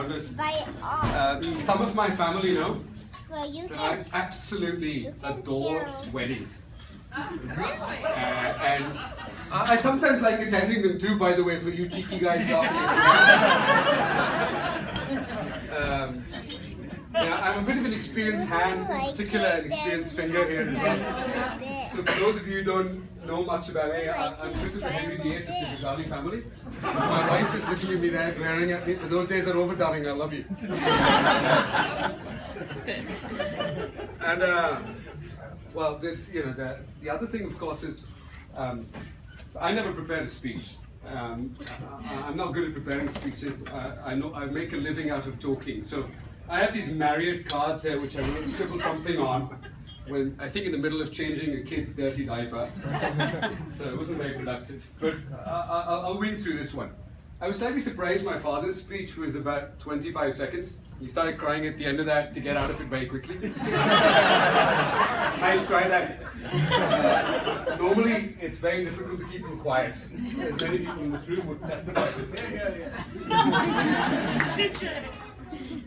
Founders. Some of my family know that I absolutely adore weddings. And I sometimes like attending them too, by the way, for you cheeky guys laughing. Yeah, I'm a bit of an experienced hand, in particular an experienced finger here as well. So for those of you who don't know much about me, I'm bit of the Henry VIII of the Ghazali family. My wife is looking at me there, glaring at me, but those days are over, darling, I love you. And, well, the other thing, of course, is I never prepared a speech. I'm not good at preparing speeches. I make a living out of talking. So I have these Marriott cards here, which I wrote, scribbled something on when I think in the middle of changing a kid's dirty diaper. So it wasn't very productive. But I'll read through this one. I was slightly surprised my father's speech was about 25 seconds. He started crying at the end of that to get out of it very quickly. Nice try that. Normally, it's very difficult to keep him quiet. As many people in this room would testify to.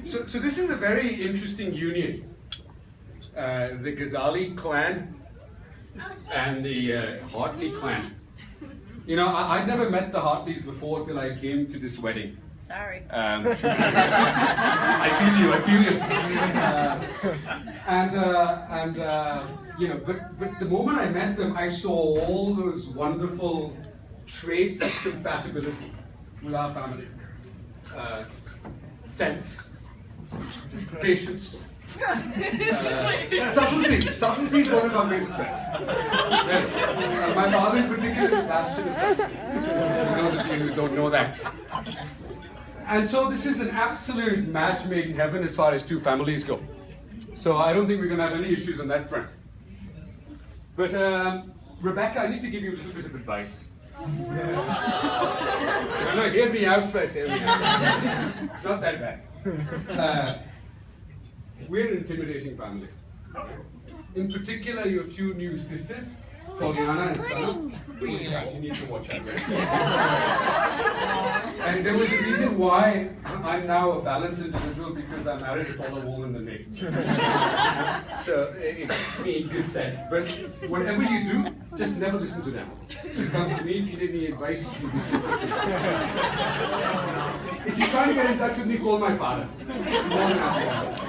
So this is a very interesting union. The Ghazali clan and the Hartley clan. You know, I'd never met the Hartleys before till I came to this wedding. Sorry. I feel you. You know, but the moment I met them, I saw all those wonderful traits of compatibility with our family. Sense, patience, subtlety. Subtlety is one of our greatest strengths. My father in particular is a bastion of subtlety, for those of you who don't know that. And so this is an absolute match made in heaven as far as two families go. So I don't think we're going to have any issues on that front. But Rebecca, I need to give you a little bit of advice. No, hear me out first, hear me out. It's not that bad. We're an intimidating family. In particular, your two new sisters, Toliana and Sana. You need to watch out, right? And there was a reason why I'm now a balanced individual, because I married a taller woman than me. So it keeps me in good stead. But whatever you do, just never listen to them. So come to me if you need any advice, you'll be super free. If you're trying to get in touch with me, call my father. More than happy.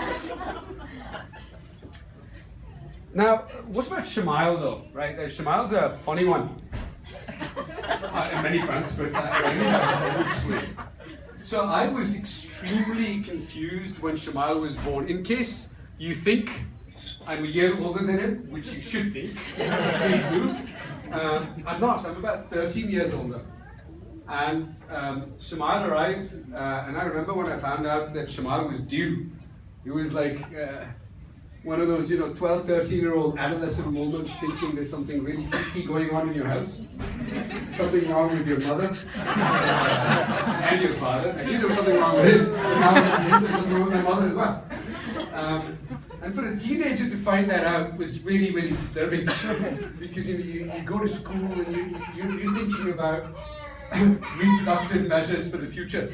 Now, what about Shamyle though, right? Shamyle's a funny one. In many fronts, but I would explain. So I was extremely confused when Shamyle was born. In case you think I'm a year older than him, which you should think, please do. I'm not, I'm about 13 years older. And Shamyle arrived, and I remember when I found out that Shamyle was due, it was like, one of those, 12, 13-year-old adolescent moments thinking there's something really freaky going on in your house. Something wrong with your mother and your father. I knew there was something wrong with him, but now there's something wrong with my mother as well. And for a teenager to find that out was really, really disturbing. Because you go to school and you're thinking about reproductive measures for the future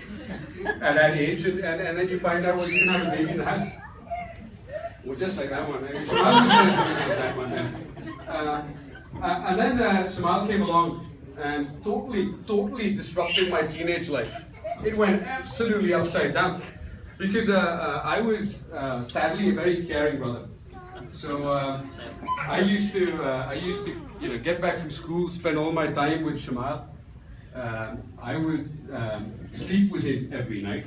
at that age, and then you find out, well, you can have a baby in the house. Well, just like that one. Shamyle was just like that one. And then Shamyle came along and totally disrupted my teenage life. It went absolutely upside down because I was sadly a very caring brother. So I used to get back from school, spend all my time with Shamyle. I would sleep with him every night.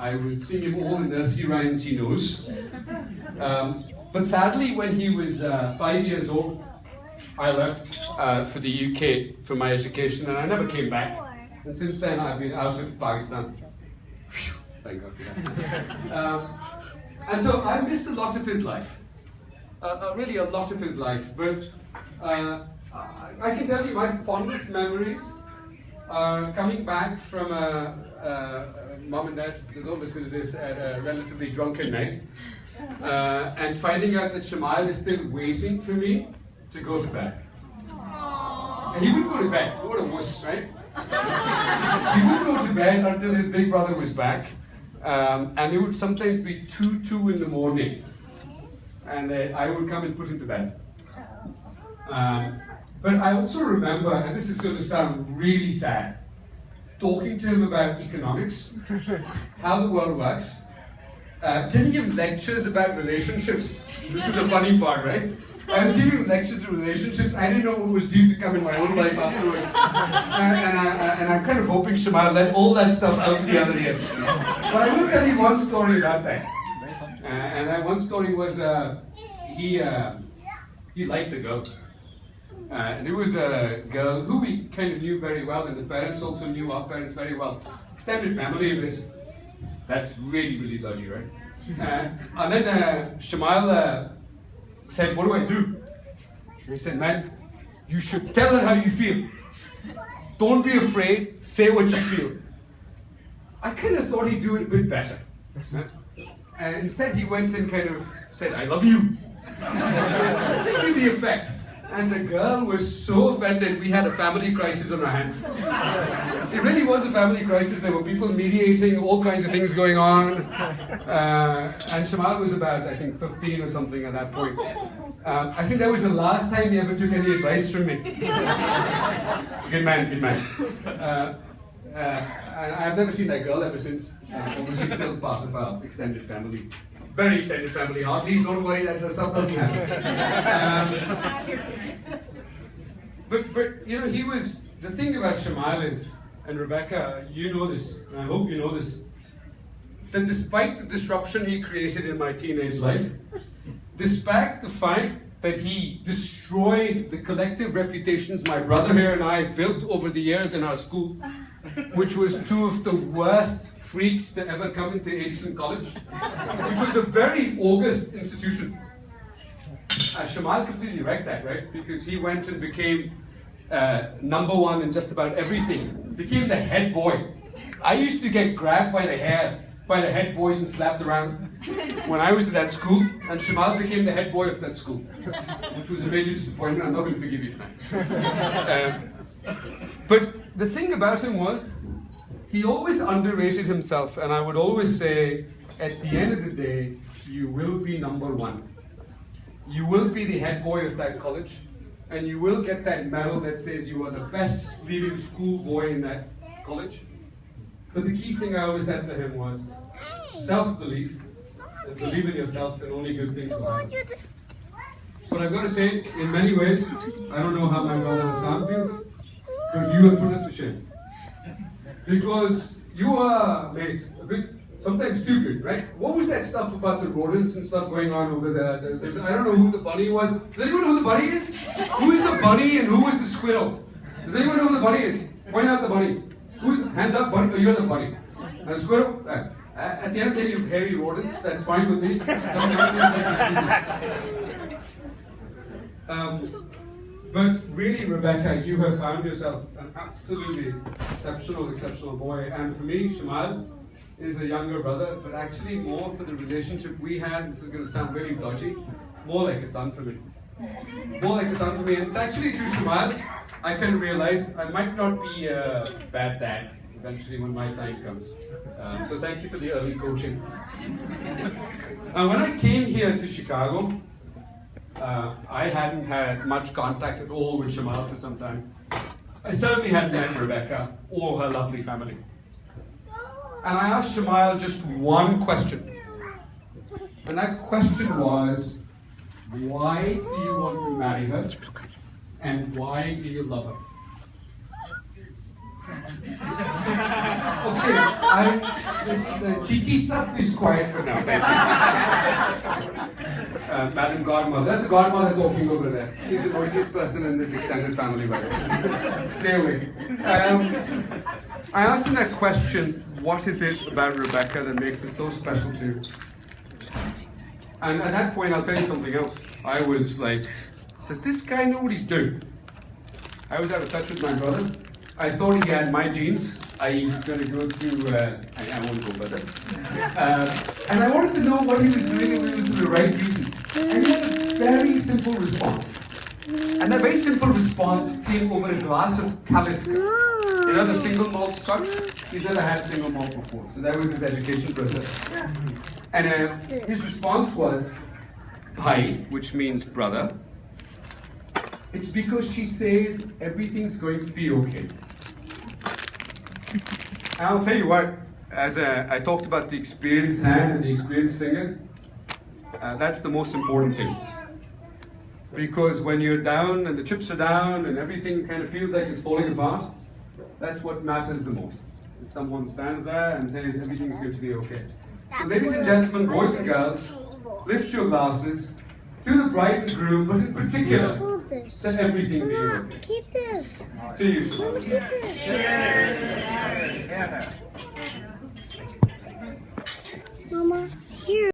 I would sing him all the nursery rhymes he knows. But sadly, when he was 5 years old, I left for the UK for my education, and I never came back. And since then, I've been out of Pakistan. Whew, thank God for that. And so I missed a lot of his life. Really a lot of his life. But I can tell you my fondest memories are coming back from mom and dad, don't listen to this, at a relatively drunken night, and finding out that Shamyle is still waiting for me to go to bed. And he would go to bed, what a wuss, right? He would go to bed until his big brother was back, And it would sometimes be 2 in the morning. And I would come and put him to bed. But I also remember, and this is going to sound really sad, talking to him about economics, how the world works, giving him lectures about relationships. This is the funny part, right? I was giving him lectures on relationships. I didn't know what was due to come in my own life afterwards. And I'm kind of hoping Shamyle let all that stuff out the other end. But I will tell you one story about that. And that one story was he liked a girl. And it was a girl who we kind of knew very well, and the parents also knew our parents very well. Extended family of his. That's really, really dodgy, right? And then Shamyle said, "What do I do?" And he said, "Man, you should tell her how you feel. Don't be afraid, say what you feel." I kind of thought he'd do it a bit better. And instead he went and kind of said, "I love you." Something to the effect. And the girl was so offended, we had a family crisis on our hands. It really was a family crisis. There were people mediating, all kinds of things going on. And Shamyle was about, I think, 15 or something at that point. I think that was the last time he ever took any advice from me. Good man, good man. And I've never seen that girl ever since. Although she's still part of our extended family. Very extended family. Please don't worry, that stuff doesn't happen. But you know, he was, the thing about Shamyle is, and Rebecca, you know this, and I hope you know this, that despite the disruption he created in my teenage life, despite the fact that he destroyed the collective reputations my brother here and I built over the years in our school, which was 2 of the worst freaks to ever come into Addison College, which was a very august institution. Shamyle completely wrecked that, right? Because he went and became #1 in just about everything. Became the head boy. I used to get grabbed by the hair by the head boys and slapped around when I was at that school, and Shamyle became the head boy of that school, which was a major disappointment. I'm not going to forgive you for that. But the thing about him was, he always underrated himself, and I would always say, at the end of the day, you will be #1. You will be the head boy of that college, and you will get that medal that says you are the best leaving school boy in that college. But the key thing I always said to him was self-belief, and believe in yourself, and only good things will happen. But I've got to say, in many ways, I don't know how my brother Hassan feels, but you have put us to shame. Because you are, mate, a bit sometimes stupid, right? What was that stuff about the rodents and stuff going on over there? I don't know who the bunny was. Does anyone know who the bunny is? Who is the bunny and who was the squirrel? Does anyone know who the bunny is? Point out the bunny. Hands up, bunny? Oh, you're the bunny. And the squirrel? At the end of the day, you're hairy rodents. That's fine with me. But really, Rebecca, you have found yourself an absolutely exceptional boy. And for me, Shamyle is a younger brother, but actually more for the relationship we had. This is going to sound really dodgy. More like a son for me. More like a son for me. And it's actually through Shamyle I kind of realized I might not be a bad dad eventually when my time comes. So thank you for the early coaching. When I came here to Chicago, I hadn't had much contact at all with Shamyle for some time. I certainly hadn't met Rebecca or her lovely family. And I asked Shamyle just one question. And that question was, why do you want to marry her? And why do you love her? Okay, the cheeky stuff is quiet for now. Madam Godmother, that's a godmother talking over there. She's the noisiest person in this extended family, by the way. Stay away. I asked him that question, what is it about Rebecca that makes her so special to you? And at that point, I'll tell you something else. I was like, does this guy know what he's doing? I was out of touch with my brother. I thought he had my genes. I was going to go through, I won't go further. And I wanted to know what he was doing and if it was for the right reasons. And he had a very simple response. And a very simple response came over a glass of Talisker. You know the single malt scotch? He's never had single malt before. So that was his education process. And his response was, Bhai, which means brother. It's because she says everything's going to be okay. And I'll tell you what, as I talked about the experienced hand and the experienced finger, that's the most important thing. Because when you're down and the chips are down and everything kind of feels like it's falling apart, that's what matters the most. Someone stands there and says everything's going to be okay. So ladies and gentlemen, boys and girls, lift your glasses to the bride and groom, but in particular, to everything being okay. Keep this. To you, Mama, keep this. Cheers. Mama, here.